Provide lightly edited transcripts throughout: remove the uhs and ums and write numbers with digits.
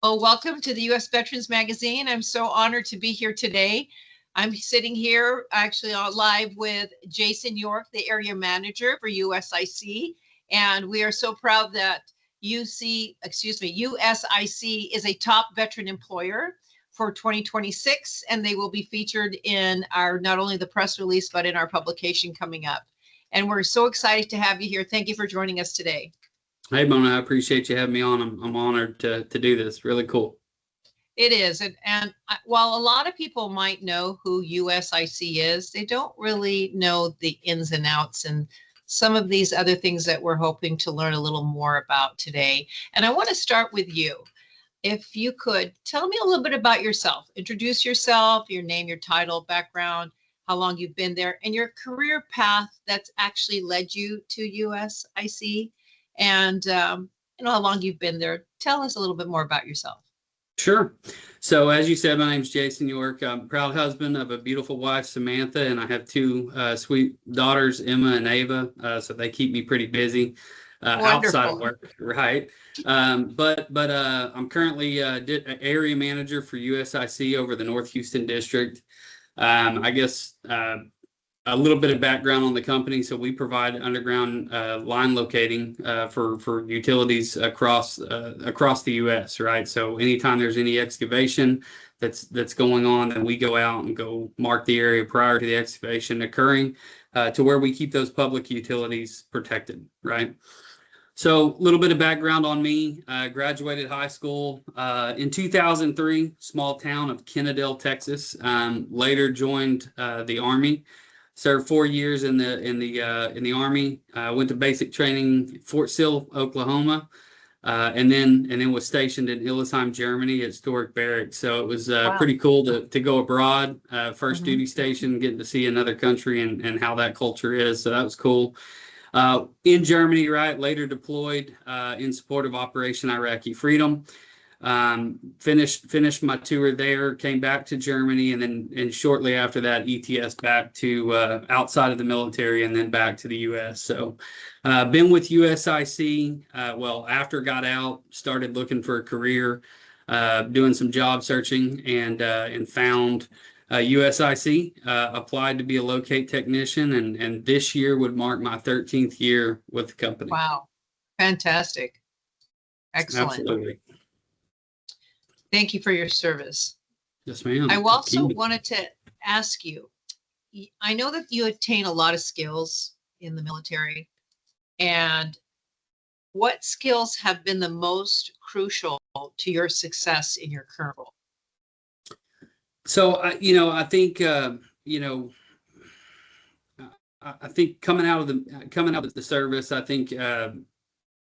Well, welcome to the U.S. Veterans Magazine. I'm so honored to be here today. I'm sitting here actually on live with Jason York, the area manager for USIC, and we are so proud that USIC is a top veteran employer for 2026, and they will be featured in our not only the press release but in our publication coming up. And we're so excited to have you here. Thank you for joining us today. Hey, Mona, I appreciate you having me on. I'm honored to do this. Really cool. It is. And while a lot of people might know who USIC is, they don't really know the ins and outs and some of these other things that we're hoping to learn a little more about today. And I want to start with you. If you could tell me a little bit about yourself, introduce yourself, your name, your title, background, how long you've been there, and your career path that's actually led you to USIC, and how long you've been there. Tell us a little bit more about yourself. Sure. So as you said, my name's Jason York. I'm a proud husband of a beautiful wife, Samantha, and I have two sweet daughters, Emma and Ava. So they keep me pretty busy outside of work, right? But I'm currently area manager for USIC over the North Houston district. I guess a little bit of background on the company. So we provide underground line locating for utilities across the U.S. Right. So anytime there's any excavation that's going on, then we go out and go mark the area prior to the excavation occurring to where we keep those public utilities protected. Right. So a little bit of background on me. I graduated high school in 2003, small town of Kennedale, Texas. Later joined the Army. Served 4 years in the Army. Went to basic training Fort Sill, Oklahoma, and then was stationed in Hildesheim, Germany at Stork Barracks. So it was pretty cool to go abroad. First duty station, getting to see another country and how that culture is. So that was cool. In Germany, right? Later deployed in support of Operation Iraqi Freedom. Finished my tour there, came back to Germany, and shortly after that ETS back to outside of the military and then back to the US. So been with USIC after got out, started looking for a career, doing some job searching, and found USIC, applied to be a locate technician, and this year would mark my 13th year with the company. Wow. Fantastic. Excellent. Absolutely. Thank you for your service. Yes, ma'am. I also wanted to ask you, I know that you attain a lot of skills in the military, and what skills have been the most crucial to your success in your current role? So, I think, I think coming out of the service, I think,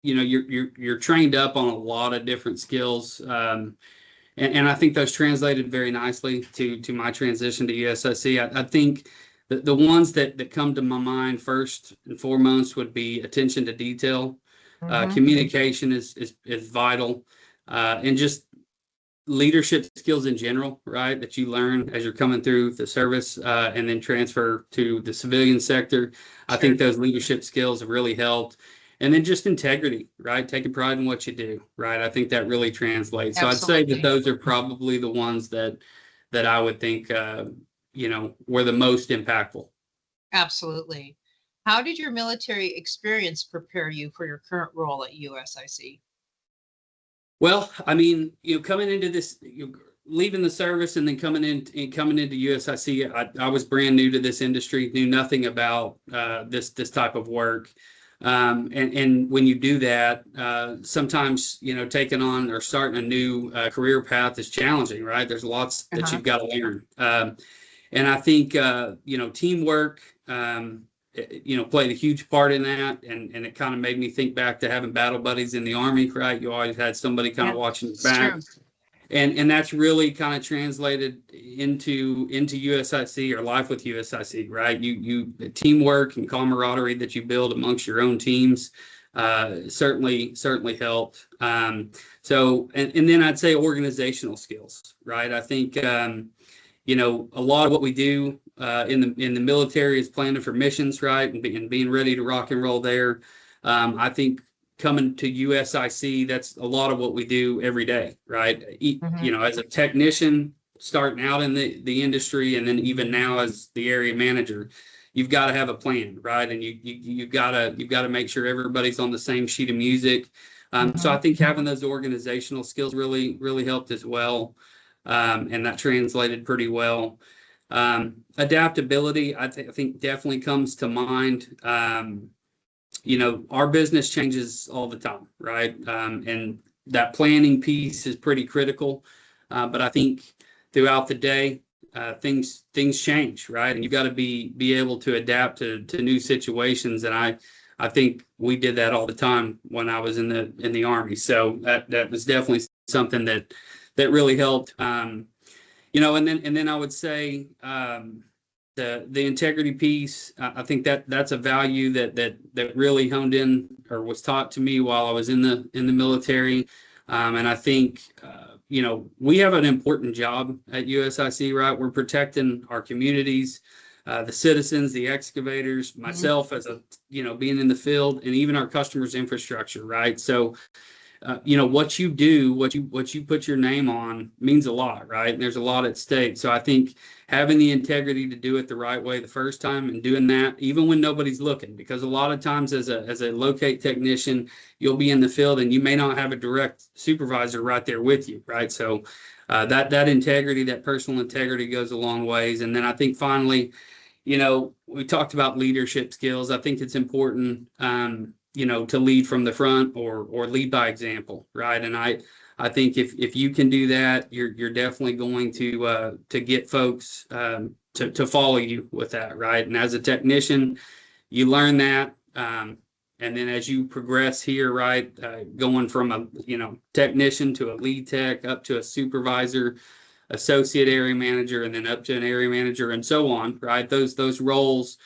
you're trained up on a lot of different skills. And I think those translated very nicely to my transition to USIC. I think the ones that come to my mind first and foremost would be attention to detail. Communication is vital, and just leadership skills in general, right? That you learn as you're coming through the service and then transfer to the civilian sector. I think those leadership skills have really helped. And then just integrity, right? Taking pride in what you do, right? I think that really translates. Absolutely. So I'd say that those are probably the ones that I would think, were the most impactful. Absolutely. How did your military experience prepare you for your current role at USIC? Well, I mean, coming into this, leaving the service and then coming into USIC, I was brand new to this industry, knew nothing about this type of work. And when you do that, sometimes, taking on or starting a new career path is challenging, right? There's lots that you've got to learn. And I think, teamwork, played a huge part in that. And it kind of made me think back to having battle buddies in the Army, right? You always had somebody kind of watching your back. True. And that's really kind of translated into USIC or life with USIC, right? You teamwork and camaraderie that you build amongst your own teams certainly helped. So then I'd say organizational skills, right? I think a lot of what we do in the military is planning for missions, right, and being ready to rock and roll there. I think coming to USIC, that's a lot of what we do every day, right? You know, as a technician starting out in the industry, and then even now as the area manager, you've got to have a plan, right? And you've got to make sure everybody's on the same sheet of music. So I think having those organizational skills really helped as well, and that translated pretty well. Adaptability, I think definitely comes to mind. You know, our business changes all the time, right? And that planning piece is pretty critical. But I think throughout the day, things change, right? And you've got to be able to adapt to new situations. And I think we did that all the time when I was in the Army. So that was definitely something that really helped. You know, and then I would say the integrity piece. I think that's a value that really honed in or was taught to me while I was in the military. And I think you know, we have an important job at USIC, right? We're protecting our communities, the citizens, the excavators, myself as a, you know, being in the field, and even our customers' infrastructure, right? So, you know, what you do, what you put your name on means a lot, right? And there's a lot at stake. So I think having the integrity to do it the right way the first time, and doing that even when nobody's looking, because a lot of times as a locate technician, you'll be in the field and you may not have a direct supervisor right there with you, right? So that integrity, that personal integrity goes a long ways. And then I think finally, you know, we talked about leadership skills. I think it's important, you know, to lead from the front or lead by example, right? And I think if you can do that, you're definitely going to get folks to follow you with that, right? And as a technician, you learn that, and then as you progress here, right, going from a technician to a lead tech up to a supervisor, associate area manager, and then up to an area manager, and so on, right? Those roles,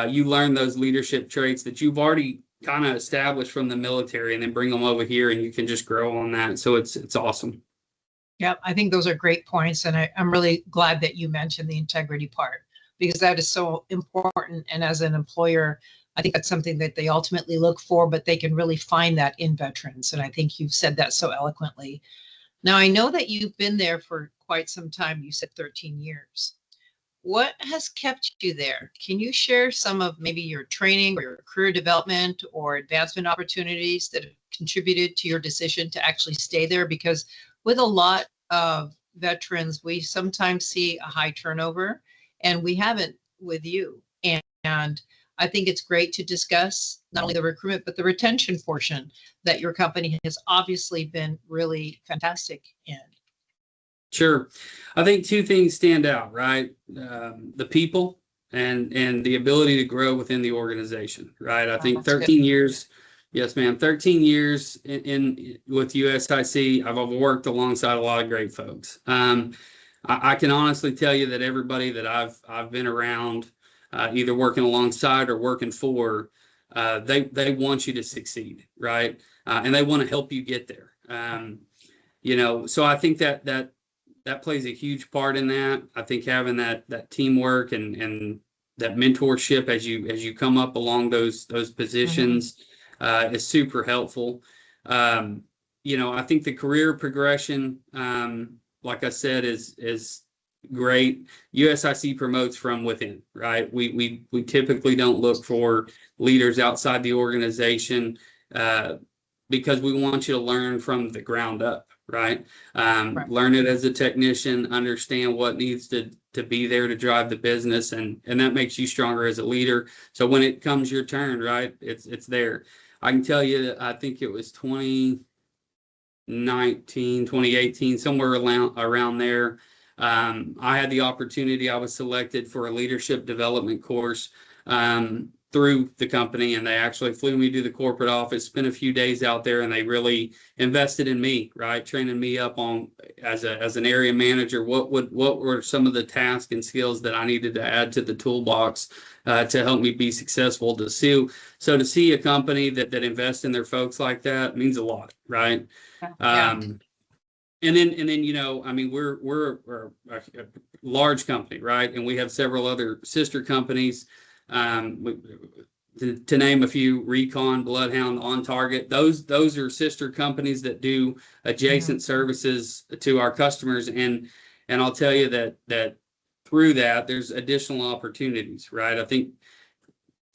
you learn those leadership traits that you've already kind of established from the military, and then bring them over here, and you can just grow on that. So it's awesome. Yeah, I think those are great points. And I'm really glad that you mentioned the integrity part, because that is so important. And as an employer, I think that's something that they ultimately look for, but they can really find that in veterans. And I think you've said that so eloquently. Now, I know that you've been there for quite some time. You said 13 years. What has kept you there? Can you share some of maybe your training or your career development or advancement opportunities that have contributed to your decision to actually stay there? Because with a lot of veterans, we sometimes see a high turnover, and we haven't with you. And I think it's great to discuss not only the recruitment, but the retention portion that your company has obviously been really fantastic in. Sure. I think two things stand out, right? The people and the ability to grow within the organization, right? I think 13 years, yes, ma'am, 13 years in with USIC, I've worked alongside a lot of great folks. I can honestly tell you that everybody that I've been around, either working alongside or working for, they want you to succeed, right? And they want to help you get there. You know, so I think that plays a huge part in that. I think having that teamwork and that mentorship as you come up along those positions is super helpful. You know, I think the career progression, like I said, is great. USIC promotes from within, right? We typically don't look for leaders outside the organization, because we want you to learn from the ground up, right? Learn it as a technician, understand what needs to be there to drive the business, and that makes you stronger as a leader. So when it comes your turn, right, it's there. I can tell you that I think it was 2019, 2018, somewhere around there. I had the opportunity, I was selected for a leadership development course through the company, and they actually flew me to the corporate office, spent a few days out there, and they really invested in me, right? Training me up on as an area manager, what were some of the tasks and skills that I needed to add to the toolbox to help me be successful. To see a company that invests in their folks like that means a lot, right? Yeah. And then, you know, I mean, we're a large company, right? And we have several other sister companies. to name a few, Recon, Bloodhound, On Target. Those are sister companies that do adjacent services to our customers, and I'll tell you that through that there's additional opportunities, right? I think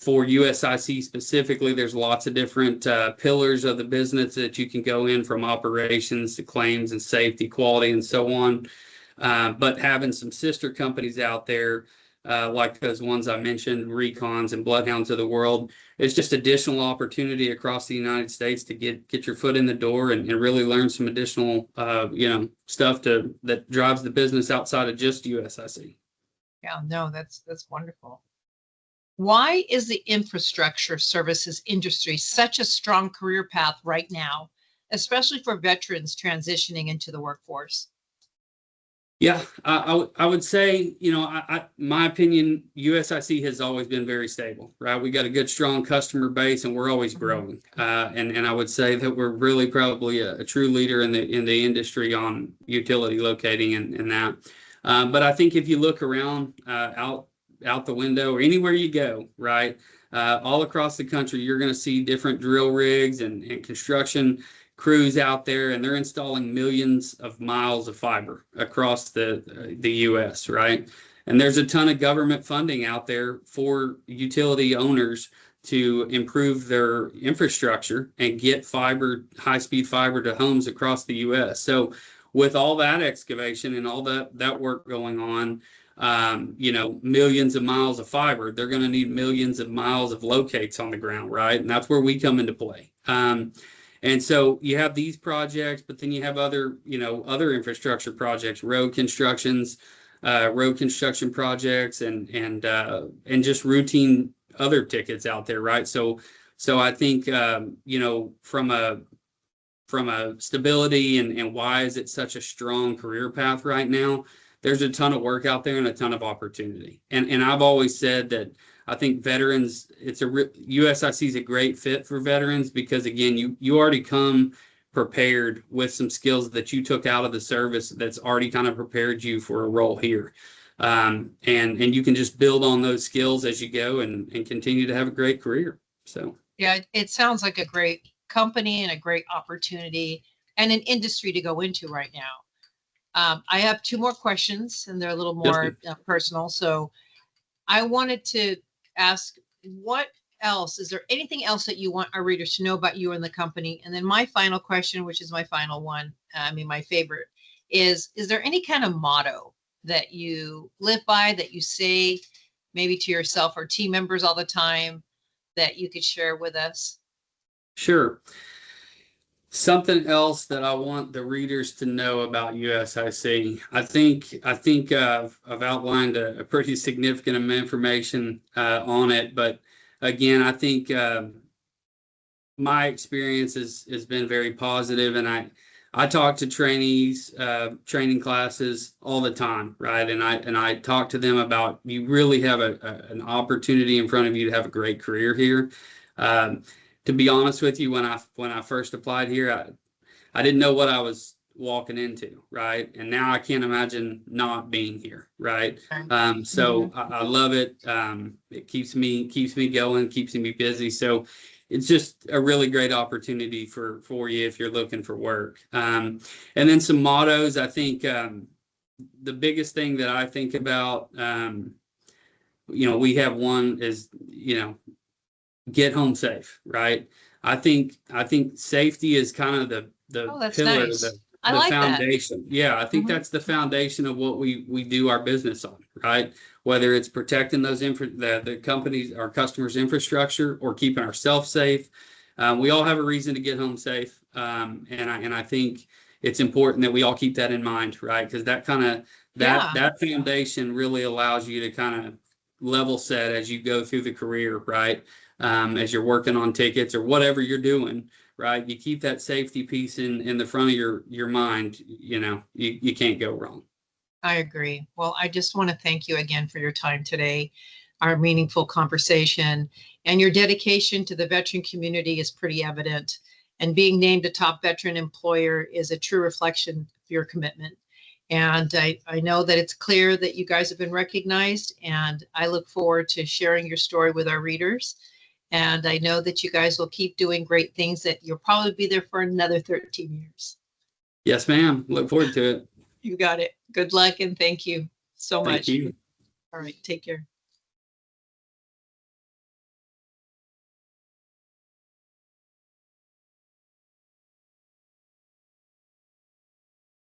for USIC specifically, there's lots of different pillars of the business that you can go in, from operations to claims and safety, quality, and so on. But having some sister companies out there, like those ones I mentioned, Recons and Bloodhounds of the world, it's just additional opportunity across the United States to get your foot in the door and really learn some additional, stuff that drives the business outside of just USIC. Yeah, no, that's wonderful. Why is the infrastructure services industry such a strong career path right now, especially for veterans transitioning into the workforce? Yeah, I would say, my opinion, USIC has always been very stable, right? We got a good, strong customer base, and we're always growing. And I would say that we're really probably a true leader in the industry on utility locating and that. But I think if you look around out the window or anywhere you go, right, all across the country, you're going to see different drill rigs and construction crews out there, and they're installing millions of miles of fiber across the U.S., right? And there's a ton of government funding out there for utility owners to improve their infrastructure and get fiber, high-speed fiber to homes across the U.S. So with all that excavation and all that work going on, millions of miles of fiber, they're going to need millions of miles of locates on the ground, right? And that's where we come into play. And so you have these projects, but then you have other infrastructure projects, road construction projects, and just routine other tickets out there, right? So I think from a stability and why is it such a strong career path right now, there's a ton of work out there and a ton of opportunity. And I've always said that I think veterans, USIC is a great fit for veterans because, again, you already come prepared with some skills that you took out of the service that's already kind of prepared you for a role here. And you can just build on those skills as you go and continue to have a great career. So yeah, it sounds like a great company and a great opportunity and an industry to go into right now. I have two more questions, and they're a little more personal. So I wanted to ask, what else, is there anything else that you want our readers to know about you and the company? And then my final question, which is my final one, my favorite, is there any kind of motto that you live by, that you say maybe to yourself or team members all the time, that you could share with us? Sure. Something else that I want the readers to know about USIC. I think I've outlined a pretty significant amount of information on it, but again, I think my experience has been very positive, and I talk to trainees, training classes all the time, right? And I talk to them about, you really have an opportunity in front of you to have a great career here. To be honest with you, when I first applied here, I didn't know what I was walking into, right? And now I can't imagine not being here, right? So I love it. It keeps me going, keeps me busy. So it's just a really great opportunity for you if you're looking for work. And then some mottos. I think the biggest thing that I think about, we have one is, get home safe, right? I think safety is kind of the pillar, nice. the like foundation. That. Yeah, I think that's the foundation of what we do our business on, right? Whether it's protecting those the companies, our customers' infrastructure, or keeping ourselves safe. We all have a reason to get home safe, and I think it's important that we all keep that in mind, right? Because that foundation really allows you to kind of level set as you go through the career, right? As you're working on tickets or whatever you're doing, right? You keep that safety piece in the front of your mind, you can't go wrong. I agree. Well, I just want to thank you again for your time today, our meaningful conversation, and your dedication to the veteran community is pretty evident. And being named a top veteran employer is a true reflection of your commitment. And I know that it's clear that you guys have been recognized, and I look forward to sharing your story with our readers. And I know that you guys will keep doing great things, that you'll probably be there for another 13 years. Yes, ma'am. Look forward to it. You got it. Good luck and thank you so much. Thank you. All right. Take care.